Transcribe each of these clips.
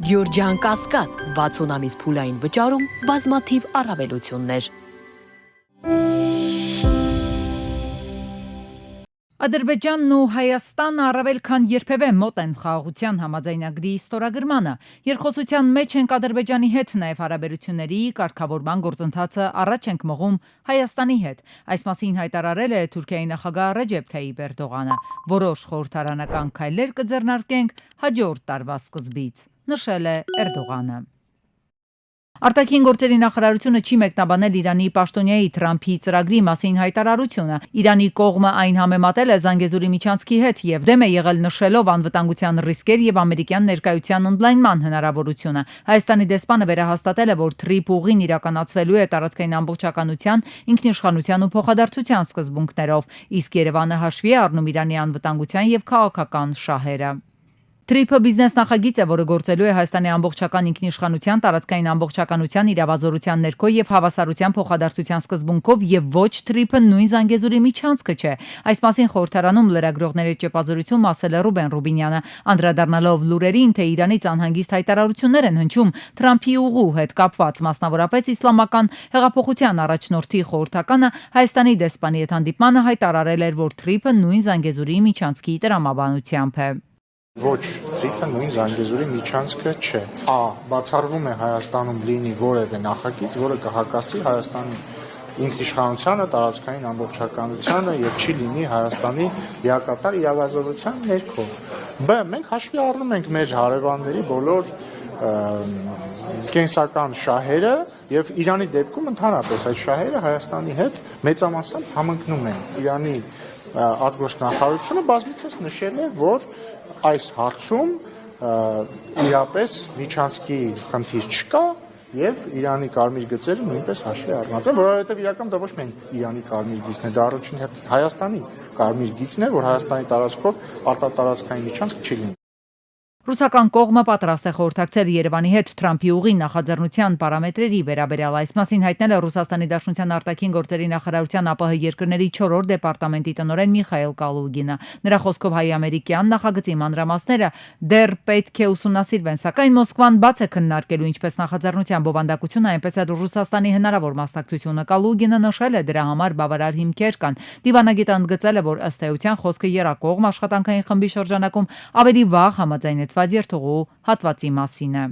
Գյորջյան Կասկադ 60 ամիս փուլային վճարում բազմաթիվ առավելություններ։ Ադրբեջանն ու Հայաստանը առավել քան երբևէ մոտ են խաղաղության համաձայնագրի ստորագրմանը։ Երկխոսության մեջ ենք Ադրբեջանի հետ, նաև հարաբերությունների կարգավորման գործընթացը առաջ ենք մղում Հայաստանի հետ։ Այս մասին հայտարարել է Թուրքիայի նախագահ Ռեջեփ Թայիփ Էրդողանը։ Որոշ խորհրդարանական քայլեր կձեռնարկենք հաջորդ տարվա սկզբից, նշել է Էրդողանը։ Արտաքին գործերի նախարարությունը չի մեկնաբանել Իրանի պաշտոնյայի Թրամփի ծրագրի մասին հայտարարությունը։ Իրանի կողմը այն համեմատել է Զանգեզուրի միջանցքի հետ եւ դեմ է եղել նշելով անվտանգության ռիսկեր եւ ամերիկյան ներկայության ընդլայնման հնարավորությունը։ Հայաստանի դեսպանը վերահաստատել է, որ թրիփ ուղին իրականացվելու է տարածքային ամբողջականության, ինքնիշխանության ու փոխադարձության սկզբունքներով, իսկ Երևանը հաշվի է առնում Իրանի անվտանգության եւ քաղաքական շահերը։ Թրիփը բիզնես նախագիծ է, որը գործելու է Հայաստանի ամբողջական ինքնիշխանության, տարածքային ամբողջականության, իրավազորության ներքո եւ հավասարության փոխադարձության սկզբունքով եւ ոչ թրիփը նույն Զանգեզուրի միջանցքը չէ։ Այս մասին խորհրդարանում լրագրողների ճեպազորություն ասել է Ռուբեն Ռուբինյանը, անդրադառնալով լուրերին, թե Իրանից անհանգիստ հայտարարություններ են հնչում Թրամփի ուղու հետ կապված, մասնավորապես իսլամական հեղափոխության առաջնորդի խորհրդականը Հայաստանի դեսպանի հետ հանդիպմանը հայտարարել էր, որ թրիփը նույն Զանգեզուրի միջանցքի տրամաբանությամբ է։ Ոչ, թրիփը նույն Զանգեզուրի միջանցքը չէ։ Բացառվում է Հայաստանում լինի որևէ նախագիծ, որը կհակասի Հայաստանի ինքնիշխանությանը, տարածքային ամբողջականությանը եւ չի լինի Հայաստանի լիակատար իրավազորության ներքո։ Մենք հաշվի առնում ենք մեր հարևանների բոլոր կենսական շահերը եւ Իրանի դեպքում ընդհանրապես այդ շահերը Հայաստանի հետ մեծամասամբ համընկնում են։ Իրանի արտգործնախարարությունը բազմիցս նշել է, որ այս հարցում իրապես միջանցքի խնդիր չկա եւ Իրանի կարմիր գծերը նույնպես հաշվի առնված են, որովհետեւ իրականում դա ոչ միայն Իրանի կարմիր գիծն է, դա առաջին հետ Հայաստանի կարմիր գիծն է, որ Հայաստանի տարածքով արտատարածքային միջանցք չի լինի։ Ռուսական կողմը պատրաստ է խորհրդակցել Երևանի հետ Թրամփի ուղի նախաձեռնության պարամետրերի վերաբերյալ։ Այս մասին հայտնել է Ռուսաստանի Դաշնության արտաքին գործերի նախարարության ԱՊՀ երկրների 4-րդ դեպարտամենտի տնօրեն Միխայել Կալուգինը։ Նրա խոսքով հայ-ամերիկյան նախագծի մանրամասները դեռ պետք է ուսումնասիրվեն, սակայն Մոսկվան բաց է քննարկելու ինչպես նախաձեռնության բովանդակությունը, այնպես էլ Ռուսաստանի հնարավոր մասնակցությունը։ Կալուգինը նշել է դրա համար բավարար հիմքեր կան։ Դիվանագետը ընդգծել է, որ ըստ էության խոսքը եռակողմ աշխատանքային խմբի շրջանակում ավելի վաղ համաձայնեց երթուղու հատվածի մասին է։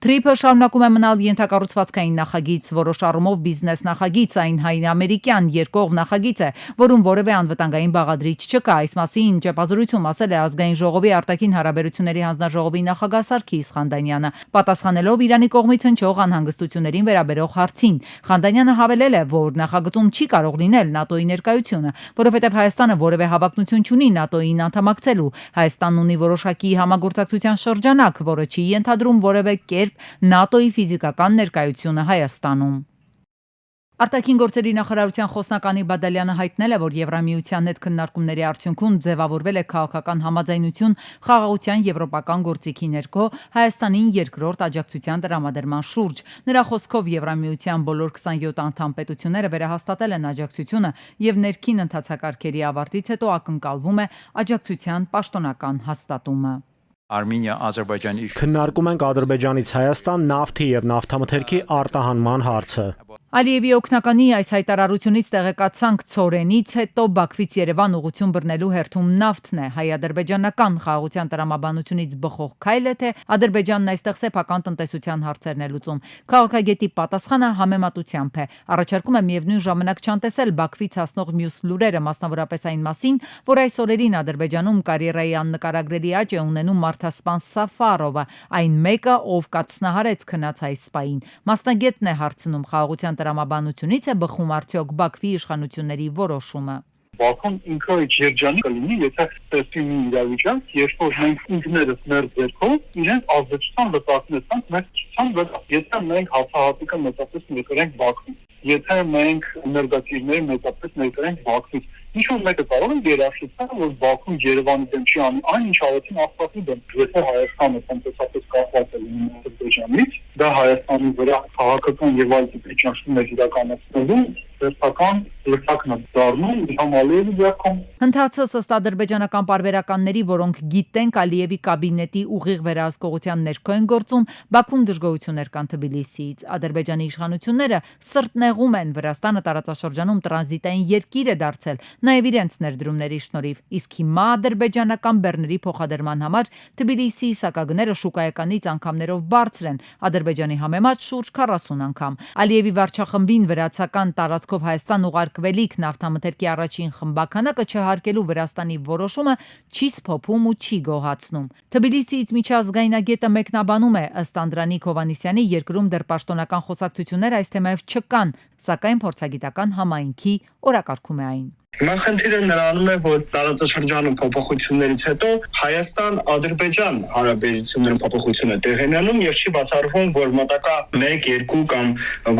Թրիփը շարունակում է մնալ ենթակառուցվածքային նախագիծ, որոշ առումով բիզնես նախագիծ, այն հայ-ամերիկյան երկկողմ նախագիծ է, որում որևէ անվտանգային բաղադրիչ չկա։ Այս մասին ճեպազրույցում ասել է Ազգային ժողովի արտաքին հարաբերությունների հանձնաժողովի նախագահ Սարգիս Խանդանյանը, պատասխանելով Իրանի կողմից հնչող անհանգստություններին վերաբերող հարցին։ Խանդանյանը հավելել է, որ նախագծում չի կարող լինել ՆԱՏՕ-ի ներկայությունը, որովհետև Հայաստանը որևէ հավակնություն չունի ՆԱՏՕ-ին անդամակցելու։ Հայաստանն ունի որոշակի համագործակցության շրջանակ, որը չի ենթադրում որևէ կերպ ՆԱՏՕ-ի ֆիզիկական ներկայությունը Հայաստանում։ Արտաքին գործերի նախարարության խոսնականի Բադալյանը հայտնել է, որ Եվրամիության հետ քննարկումների արդյունքում ձևավորվել է քաղաքական համաձայնություն խաղաղության եվրոպական գործիքի ներքո Հայաստանին երկրորդ աջակցության տրամադրման շուրջ։ Նրա խոսքով Եվրամիության բոլոր 27 անդամ պետությունները վերահաստատել են աջակցությունը եւ ներքին ընթացակարգերի ավարտից հետո ակնկալվում է աջակցության պաշտոնական հաստատումը։ Քննարկում ենք Ադրբեջանից Հայաստան նավթի եւ նավթամթերքի արտահանման հարցը։ Ալիևի օգնականի այս հայտարարությունից տեղեկացանք Ցորենից հետո Բաքվից Երևան ուղղություն բռնելու հերթում նավթն է։ Հայ-ադրբեջանական խաղաղության տրամաբանությունից բխող քայլ է, թե Ադրբեջանն այստեղ սեփական տնտեսության հարցերն է լուծում։ Քաղաքագետի պատասխանը համեմատությամբ է։ Առաջարկում է միևնույն ժամանակ չանտեսել Բաքվից հասնող մյուս լուրերը, մասնավորապես այն մասին, որ այս օրերին Ադրբեջանում կարիերայի աննկարագրելի աճ է ունենում մարդասպան Սաֆարովը, այն մեկը, ով կացնահարեց քնած այս սպային։ Մասնագետն է հարցնում խաղաղության տրամաբանությունից է բխում արդյոք Բաքվի իշխանությունների որոշումը։ Բաքուն ինքը երջանիկ կլինի, եթե ստեղծի մի իրավիճակ, երբ որ մենք ինքներս մեր ձեռքով իրենց ազդեցության վտակնեցանք մեր ցուցան վրա։ Եթե մենք հացահատիկը մեծապես ներկրենք Բաքվին, եթե մենք ներգաղթիրները մեծապես ներկրենք Բաքվից, ինչ-որ մեկը կարող է երաշխիքել, որ Բաքուն Երևանի դեմ չի անի, այն ինչ արեցին Արցախի դեմ։ Եթե Հայաստանը տնտեսապես կապված է լինի Ադրբեջանից, դա Հայաստանի վրա քաղաքական եւ այլ տիպի ճնշումներ իրականացնելու վերջական լծակն է դառնում Իլհամ Ալիևի ձեռքում։ Հնդացս ըստ ադրբեջանական պարբերականների, որոնք գիտենք Ալիևի կաբինետի ուղիղ վերահսկողության ներքո են գործում, Բաքվում դժգոհություններ կան Թբիլիսիից։ Ադրբեջանի իշխանությունները սրտնեղում են Վրաստանը տարածաշրջանում տրանզիտային երկիր է դարձել, նաև իրենց ներդրումների շնորհիվ, իսկ հիմա ադրբեջանական բեռների փոխադրման համար Թբիլիսիի սակագները շուկայականից անգամներով բարձր են, Ադրբեջանի համեմատ շուրջ 40 անգամ։ Ալիևի վարչախմբին վրացական տարածքով Հայաստան ուղարկվելիք նավթամթերքի առաջին խմբականակը չհարկելու Վրաստանի որոշումը չի սփոփում ու չի գոհացնում։ Թբիլիսիից միջազգայնագետը մեկնաբանում է, ըստ Անդրանիկ Հովհաննիսյանի, երկրում դեռ պաշտոնական խոսակցություններ այս թեմայով չկան, սակայն փորձագիտական համայնքի օրակարգում է այն։ Հիմա խնդիրը նրանում է, որ տարածաշրջանում փոփոխություններից հետո Հայաստան-Ադրբեջան հարաբերություններում փոփոխություն է տեղի ունենում եւ չի բացառվում, որ մոտակա 1-2 կամ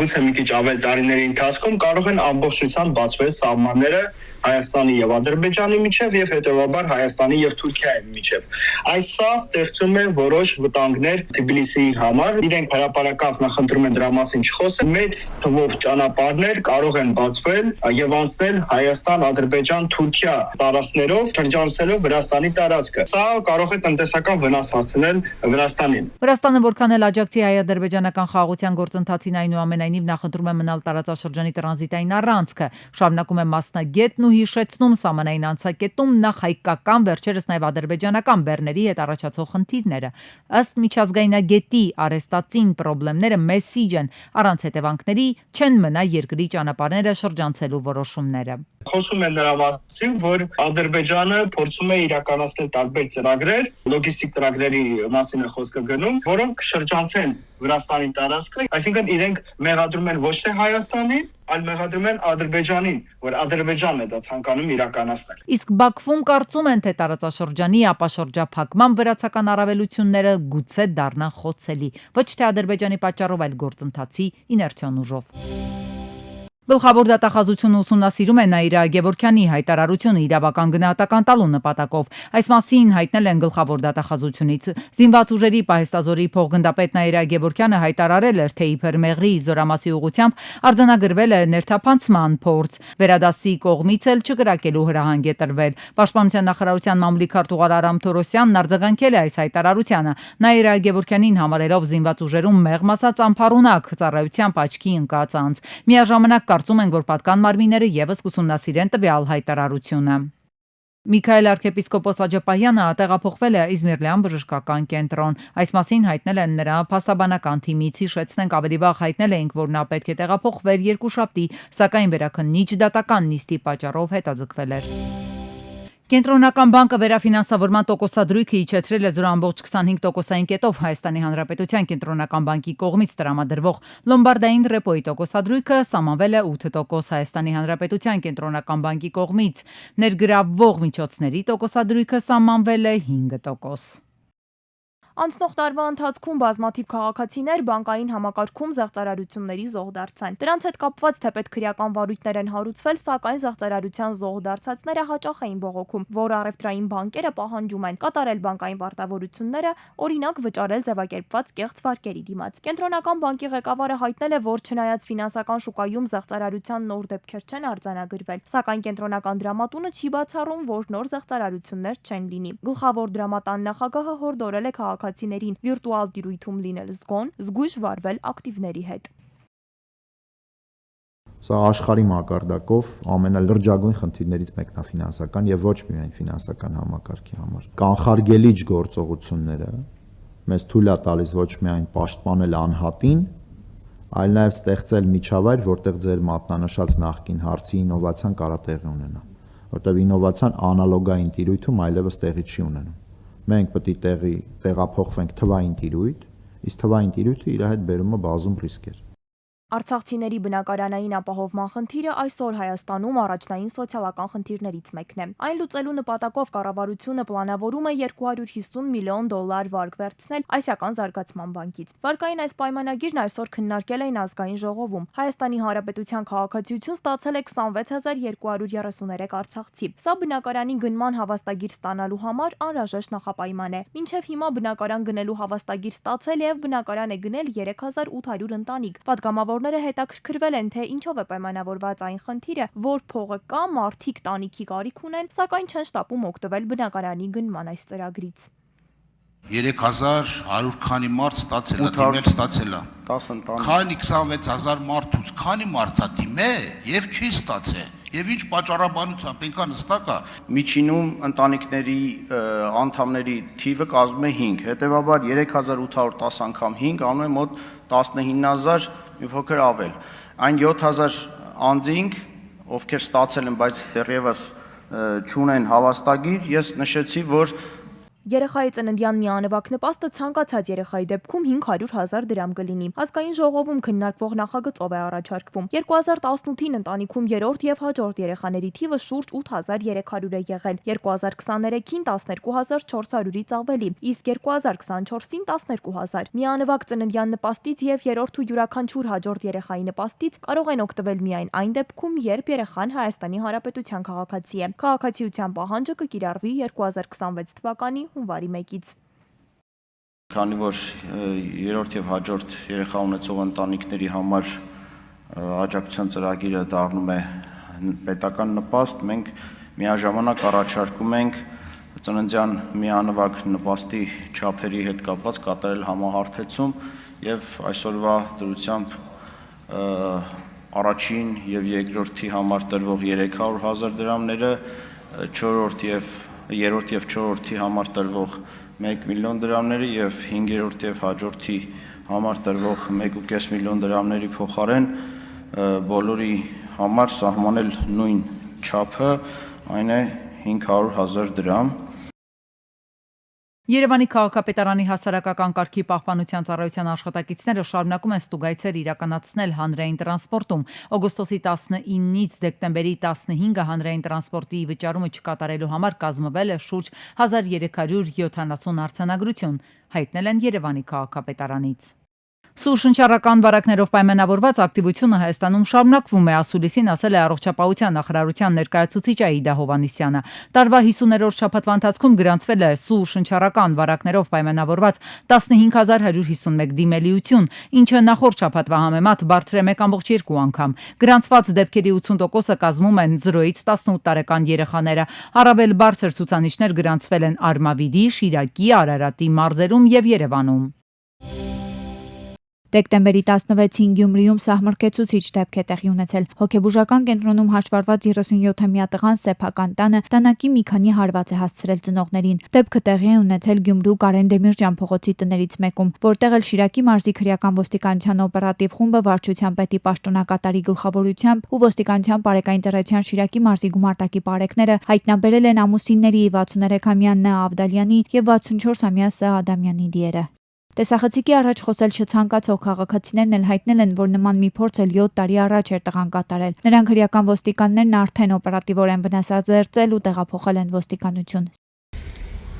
գուցե մի քիչ ավել տարիների ընթացքում կարող են ամբողջությամբ բացվել սահմանները Հայաստանի եւ Ադրբեջանի միջև եւ հետեւաբար Հայաստանի եւ Թուրքիայի միջև։ Այս սա ստեղծում է որոշ վտանգներ Թբիլիսիի համար։ Իրենք հրապարակավ նախընտրում են դրա մասին չխոսել։ Մեծ թվով ճանապարհներ կարող են բացվել եւ անցնել Հայաստան-Ադրբեջան-Թուրքիա տարածքներով, շրջանցելով Վրաստանի տարածքը։ Սա կարող է տնտեսական վնաս հասցնել Վրաստանին։ Վրաստանը որքան էլ աջակցի հայ-ադրբեջանական խաղաղության գործընթացին, այնուամենայնիվ նախընտրում է մնալ տարածաշրջանի տրանզիտային առանցքը, շարունակում է մասնագետն ու հիշեցնում սահմանային անցակետում նախ հայկական, վերջերս նաև ադրբեջանական բեռների հետ առաջացող խնդիրները։ Ըստ միջազգայնագետի արեստածին պրոբլեմները մեսիջ են, առանց հետևանքների չեն մնա երկրի ճանապարհները շրջանցելու որոշումները։ Խոսում են նրա մասին, որ Ադրբեջանը փորձում է իրականացնել տարբեր ծրագրեր, լոգիստիկ ծրագրերի մասին է խոսքը գնում, որոնք շրջանցեն Վրաստանի տարածքը, այսինքն իրենք մեղադրում են ոչ թե Հայաստանին, այլ մեղադրում են Ադրբեջանին, որ Ադրբեջանն է դա ցանկանում իրականացնել։ Իսկ Բաքվում կարծում են, թե տարածաշրջանի ապաշրջափակման վրացական առավելությունները գուցե դառնան խոցելի, ոչ թե Ադրբեջանի պատճառով, այլ գործընթացի իներցիոն ուժով։ Գլխավոր դատախազությունը ուսումնասիրում է Նաիրա Գևորգյանի հայտարարությունը իրավական գնահատական տալու նպատակով։ Այս մասին հայտնել են գլխավոր դատախազությունից։ Զինված ուժերի պահեստազորի փոխգնդապետ Նաիրա Գևորգյանը հայտարարել էր, թե իբր Մեղրի զորամասի ուղղությամբ արձանագրվել է ներթափանցման փորձ, վերադասի կողմից էլ չկրակելու հրահանգ է տրվել։ Պաշտպանության նախարարության մամուլի քարտուղար Արամ Թորոսյանն արձագանքել է այս հայտարարությանը, Նաիրա Գևորգյանին համարելով զինված ուժերում մեղմ ասած անփառունակ ծառայությամբ աչքի ընկած անձ։ Միաժամանակ կարծում են, որ պատկան մարմինները եւս կուսումնասիրեն տվյալ հայտարարությունը։ Միքայել arczepiskopos Աջապահյանը տեղափոխվել է Իզմիրլյան բժշկական կենտրոն։ Այս մասին հայտնել են նրա փաստաբանական թիմից, հիշեցնենք ավելի վաղ հայտնել էինք, որ նա պետք է տեղափոխվեր երկուշաբթի, սակայն վերաքննիչ դատական նիստի պատճառով հետաձգվել էր։ Կենտրոնական բանկը վերաֆինանսավորման տոկոսադրույքը իջեցրել է 0.25%-ային կետով Հայաստանի Հանրապետության կենտրոնական բանկի կողմից տրամադրվող լոմբարդային ռեպոյի տոկոսադրույքը սահմանվել է 8%, Հայաստանի Հանրապետության կենտրոնական բանկի կողմից ներգրավվող միջոցների տոկոսադրույքը սահմանվել է 5%։ Անցնող տարվա ընթացքում բազմաթիվ քաղաքացիներ բանկային համակարգում զեղծարարությունների զոհ դարձան։ Դրանց հետ կապված թեպետ քրեական վարույթներ են հարուցվել, սակայն զեղծարարության զոհ դարձածները հաճախ էին բողոքում, որ առևտրային բանկերը պահանջում են կատարել բանկային պարտավորությունները, օրինակ վճարել ձևակերպված կեղծ վարկերի դիմաց։ Կենտրոնական բանկի ղեկավարը հայտնել է, որ չնայած ֆինանսական շուկայում զեղծարարության նոր դեպքեր չեն արձանագրվել, սակայն կենտրոնական դրամատունը չի բացառում, որ նոր զեղծարարություններ չեն լինի։ Գլխավոր դրամատան նախագահը հորդորել է քաղաքացիներին վիրտուալ տիրույթում լինել զգոն, զգույշ վարվել ակտիվների հետ։ Սա աշխարհի մակարդակով ամենալրջագույն խնդիրներից մեկն է ֆինանսական եւ ոչ միայն ֆինանսական համակարգի համար։ Կանխարգելիչ գործողությունները մեզ թույլ է տալիս ոչ միայն պաշտպանել անհատին, այլ նաեւ ստեղծել միջավայր, որտեղ ձեր մատնանշած նախկին հարցի ինովացիան կարա տեղի ունենա, որտեղ ինովացիան անալոգային տիրույթում այլևս տեղի չի ունենում։ Մենք պետք է տեղափոխվենք թվային տիրույթ, իսկ թվային տիրույթը իր հետ բերում է բազում ռիսկեր։ Արցախցիների բնակարանային ապահովման խնդիրը այսօր Հայաստանում առաջնային սոցիալական խնդիրներից մեկն է։ Այն լուծելու նպատակով կառավարությունը պլանավորում է $250 միլիոն վարկ վերցնել Ասիական զարգացման բանկից։ Վարկային այս պայմանագիրն այսօր քննարկել էին ազգային ժողովում։ Հայաստանի Հանրապետության քաղաքացիություն ստացել է 26233 արցախցի։ Սա բնակարանի գնման հավաստագիր ստանալու համար անհրաժեշտ նախապայման է։ Մինչև հիմա բնակարան գնելու հավաստագիր ստացել եւ բնակարան է գնել 3800 ընտանիք։ Պատգամավորները հետաքրքրվել են, թե ինչով է պայմանավորված այն խնդիրը, որ փողը կա, մարդիկ տանիքի կարիք ունեն, սակայն չեն շտապում օգտվել բնակարանի գնման այս ծրագրից։ 3100 քանի մարդ ստացել է, դիմել ստացել է։ 10 ընտանիք։ Քանի 26000 մարդուց, քանի մարդ է դիմել եւ չի ստացել։ Եվ ինչ պատճառաբանությամբ ինքան հստակ է։ Միջինում ընտանիքների անդամների թիվը կազմում է 5, հետևաբար 3810 անգամ 5 անում է մոտ 19000 մի փոքր ավել։ Այն 7000 անձինք, ովքեր ստացել են, բայց դեռևս չունեն հավաստագիր, ես նշեցի, որ Երեխայի ծննդյան միանվագ նպաստը ցանկացած երեխայի դեպքում 500,000 դրամ կլինի։ Ազգային ժողովում քննարկվող նախագծով է առաջարկվում։ 2018-ին ընտանիքում երրորդ եւ հաջորդ երեխաների թիվը շուրջ 8300 է եղել, 2023-ին 12400-ից ավելի, իսկ 2024-ին 12000։ Միանվագ ծննդյան նպաստից եւ երրորդ ու յուրաքանչյուր հաջորդ երեխայի նպաստից կարող են օգտվել միայն այն դեպքում, երբ երեխան Հայաստանի Հանրապետության քաղաքացի է։ Քաղաքացիության պահանջը կկիրառվի 2026 թվականի հունվարի 1-ից։ Քանի որ երրորդ եւ հաջորդ երեխա ունեցող ընտանիքների համար աջակցության ծրագիրը դառնում է պետական նպաստ, մենք միաժամանակ առաջարկում ենք ծննդյան միանվագ նպաստի չափերի հետ կապված կատարել համահարթեցում եւ այսօրվա դրությամբ առաջին եւ երկրորդի համար տրվող 300,000 դրամները, երրորդ եւ չորրորդի համար տրվող 1 միլիոն դրամները եւ 5-րդ եւ հաջորդի համար տրվող 1.5 միլիոն դրամների փոխարեն բոլորի համար սահմանել նույն չափը, այն է 500,000 դրամ։ Երևանի քաղաքապետարանի հասարակական կարգի պահպանության ծառայության աշխատակիցները շարունակում են ստուգայցեր իրականացնել հանրային տրանսպորտում։ Օգոստոսի 19-ից դեկտեմբերի 15-ը հանրային տրանսպորտի վճարումը չկատարելու համար կազմվել է շուրջ 1370 արձանագրություն, հայտնել են Երևանի քաղաքապետարանից։ Սուր շնչառական վարակներով պայմանավորված ակտիվությունը Հայաստանում շարունակվում է, ասուլիսին ասել է առողջապահության նախարարության ներկայացուցիչ Աիդա Հովհաննիսյանը։ Տարվա 50-րդ շաբաթվա ընթացքում գրանցվել է սուր շնչառական վարակներով պայմանավորված 15151 դիմելիություն, ինչը նախորդ շաբաթվա համեմատ բարձր է 1.2 անգամ։ Գրանցված դեպքերի 80%-ը կազմում են 0-ից 18 տարեկան երեխաները։ Առավել բարձր ցուցանիշներ գրանցվել են Արմավիրի, Շիրակի, Արարատի մարզերում եւ Երևանում։ Դեկտեմբերի 16-ին Գյումրիում սահմռկեցուցիչ դեպք է տեղի ունեցել։ Հոգեբուժական կենտրոնում հաշվառված 37-ամյա տղան սեփական տանը տանակի մի քանի հարված է հասցրել ծնողներին։ Դեպքը տեղի է ունեցել Գյումրու Կարեն Դեմիրճյան փողոցի տներից մեկում, որտեղ էլ Շիրակի մարզի քրեական ոստիկանության օպերատիվ խումբը վարչության պետի պաշտոնակատարի գլխավորությամբ ու ոստիկանության բարեկային ծառայության Շիրակի մարզի գումարտակի բարեկները հայտնաբերել են ամուսինների 63-ամյա Նա Ավդալյանի եւ 64-ամյա Ս Ադամյանի դիերը։ Տեսախցիկի առաջ խոսել չցանկացող քաղաքացիներն էլ հայտնել են, որ նման մի փորձ էլ 7 տարի առաջ էր տղան կատարել։ Նրանք քրեական ոստիկաններն արդեն օպերատիվորեն վնասազերծել ու տեղափոխել են ոստիկանություն։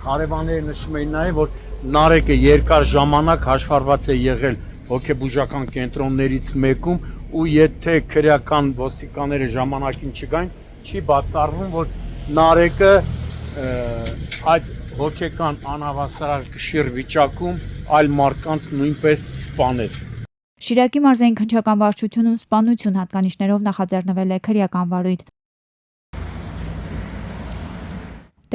Հարևանները նշում էին նաև, որ Նարեկը երկար ժամանակ հաշվառված է եղել հոգեբուժական կենտրոններից մեկում ու եթե քրեական ոստիկանները ժամանակին չգային, չի բացառվում, որ Նարեկը այդ հոգեկան անհավասարակշիռ վիճակում այլ մարդկանց նույնպես սպանել։ Շիրակի մարզային քննչական վարչությունում սպանություն հատկանիշներով նախաձեռնվել է քրեական վարույթ։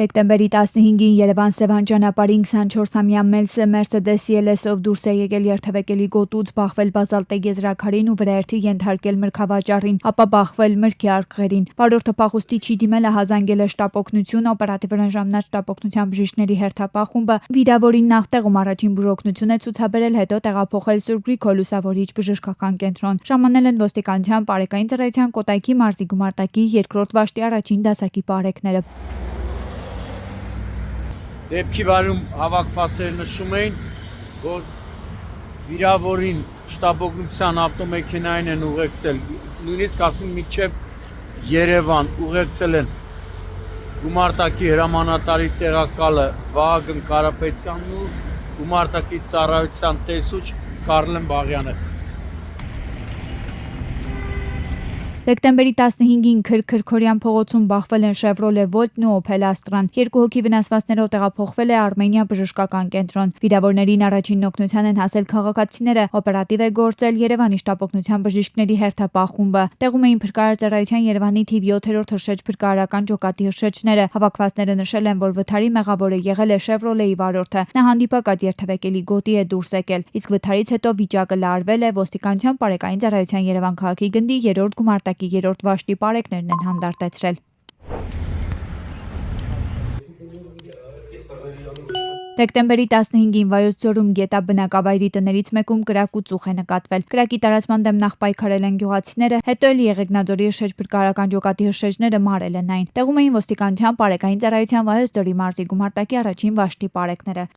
Դեկտեմբերի 15-ին Երևան-Սևան ճանապարհին 24-ամյա Մելսը Մերսեդեսի LS-ով դուրս է եկել երթևեկելի գոտուց, բախվել բազալտե եզրաքարին ու վրայերթի ենթարկել մրգավաճառին, ապա բախվել մրգի արկղերին։ Վարորդը փախուստի չի դիմել, հազանգել է շտապօգնություն, օպերատիվորեն ժամանած շտապօգնության բժիշկների հերթապահ խումբը վիրավորին նախտեղում առաջին բուժօգնություն է ցուցաբերել, հետո տեղափոխել Սուրբ Գրիգոր Լուսավորիչ բժշկական կենտրոն։ Ժամանել են ոստիկանության բարեկային ծառայության Կոտայքի մարզի գումարտակի երկրորդ վաշտի առաջին դասակի բարեկները։ Դեպքի վարում հավաքվածները նշում էին, որ վիրավորին շտաբօգնության ավտոմեքենային են ուղեկցել, նույնիսկ ասին միջև Երևան ուղեկցել են գումարտակի հրամանատարի տեղակալը Վահագն Կարապետյանն ու գումարտակի ծառայության տեսուչ Կարլեն Բաղյանը։ Դեկտեմբերի 15-ին Քրքրքորյան փողոցում բախվել են Chevrolet Volt-ն ու Opel Astra-ն։ Երկու հոգի վնասվածքներով տեղափոխվել է Արմենիա բժշկական կենտրոն։ Վիրավորներին առաջին օգնության են հասել քաղաքացիները, օպերատիվ է գործել Երևանի շտաբօգնության բժիշկների հերթապահ խումբը։ Տեղում էին փրկարարծարայության Երևանի թիվ 7-րդ հրշեջ փրկարարական ջոկատի հրշեջները։ Հավաքվածները նշել են, որ վթարի մեղավորը եղել է Chevrolet-ի վարորդը։ Նա հանդիպակաց երթևեկելի գոտի է դուրս եկել, իսկ վթարից հետո վիճակը լարվել է։ Ոստիկանության Պարեկային ծառայության Երևան քաղաքի գնդի 3-րդ գումարտակի 3-րդ վաշտի պարեկներն են հանդարտեցրել։ Դեկտեմբերի 15-ին Վայոց ձորում Գետա բնակավայրի տներից մեկում կրակ ու ծուխ է նկատվել։ Կրակի տարածման դեմ նախ պայքարել են գյուղացիները, հետո էլ Եղեգնաձորի հրշեջ փրկարարական ջոկատի հրշեջները մարել են այն։ Տեղում էին ոստիկանության Պարեկային ծառայության Վայոց ձորի մարզի գումարտակի առաջին վաշտի պարեկները։